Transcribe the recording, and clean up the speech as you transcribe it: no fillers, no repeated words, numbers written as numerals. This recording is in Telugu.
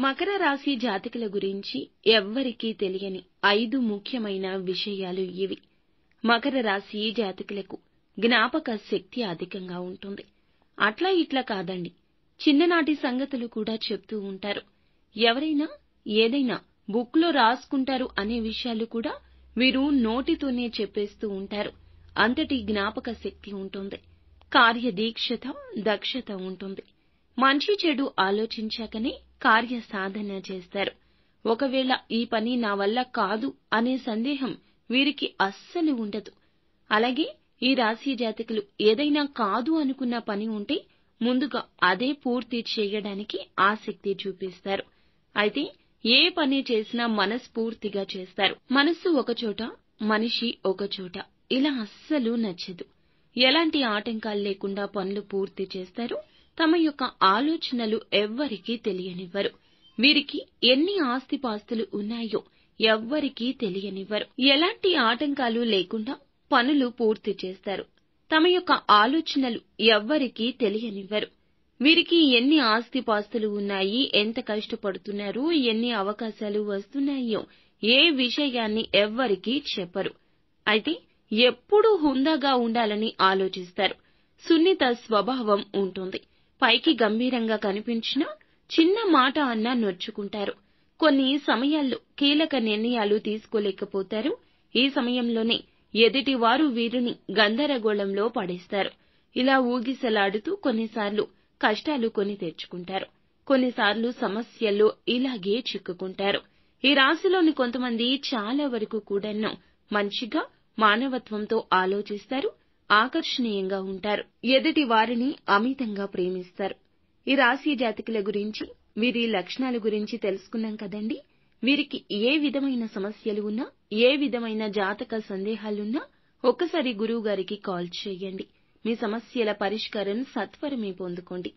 మకర రాశి జాతకుల గురించి ఎవ్వరికీ తెలియని 5 ముఖ్యమైన విషయాలు ఇవి. మకర రాశి జాతకులకు జ్ఞాపక శక్తి అధికంగా ఉంటుంది. అట్లా ఇట్లా కాదండి, చిన్ననాటి సంగతులు కూడా చెప్తూ ఉంటారు. ఎవరైనా ఏదైనా బుక్లో రాసుకుంటారు అనే విషయాలు కూడా వీరు నోటితోనే చెప్పేస్తూ ఉంటారు. అంతటి జ్ఞాపక శక్తి ఉంటుంది. కార్యదీక్షత, దక్షత ఉంటుంది. మంచి చెడు ఆలోచించాకనే కార్య సాధన చేస్తారు. ఒకవేళ ఈ పని నా వల్ల కాదు అనే సందేహం వీరికి అస్సలు ఉండదు. అలాగే ఈ రాశి జాతకులు ఏదైనా కాదు అనుకున్న పని ఉంటే ముందుగా అదే పూర్తి చేయడానికి ఆసక్తి చూపిస్తారు. అయితే ఏ పని చేసినా మనస్ఫూర్తిగా చేస్తారు. మనస్సు ఒకచోట, మనిషి ఒకచోట ఇలా అస్సలు నచ్చదు. ఎలాంటి ఆటంకాలు లేకుండా పనులు పూర్తి చేస్తారు. తమ యొక్క ఆలోచనలు ఎవ్వరికీ తెలియనివ్వరు. వీరికి ఎన్ని ఆస్తిపాస్తులు ఉన్నాయో ఎవ్వరికీ తెలియనివ్వరు. ఎలాంటి ఆటంకాలు లేకుండా పనులు పూర్తి చేస్తారు. తమ యొక్క ఆలోచనలు ఎవ్వరికీ తెలియనివ్వరు. వీరికి ఎన్ని ఆస్తిపాస్తులు ఉన్నాయి, ఎంత కష్టపడుతున్నారు, ఎన్ని అవకాశాలు వస్తున్నాయో ఏ విషయాన్ని ఎవ్వరికీ చెప్పరు. అయితే ఎప్పుడూ హుందాగా ఉండాలని ఆలోచిస్తారు. సున్నిత స్వభావం ఉంటుంది. పైకి గంభీరంగా కనిపించినా చిన్న మాట అన్నా నొచ్చుకుంటారు. కొన్ని సమయాల్లో కీలక నిర్ణయాలు తీసుకోలేకపోతారు. ఈ సమయంలోనే ఎదుటివారు వీరిని గందరగోళంలో పడేస్తారు. ఇలా ఊగిసలాడుతూ కొన్నిసార్లు కష్టాలు కొని తెచ్చుకుంటారు. కొన్నిసార్లు సమస్యల్లో ఇలాగే చిక్కుకుంటారు. ఈ రాశిలోని కొంతమంది చాలా వరకు కూడాను మంచిగా, మానవత్వంతో ఆలోచిస్తారు. ఆకర్షణీయంగా ఉంటారు. ఎదుటి వారిని అమితంగా ప్రేమిస్తారు. ఈ రాశి జాతకుల గురించి, వీరి లక్షణాల గురించి తెలుసుకున్నాం కదండి. వీరికి ఏ విధమైన సమస్యలు ఉన్నా, ఏ విధమైన జాతక సందేహాలున్నా ఒక్కసారి గురువు గారికి కాల్ చేయండి. మీ సమస్యల పరిష్కారం సత్వరమే పొందుకోండి.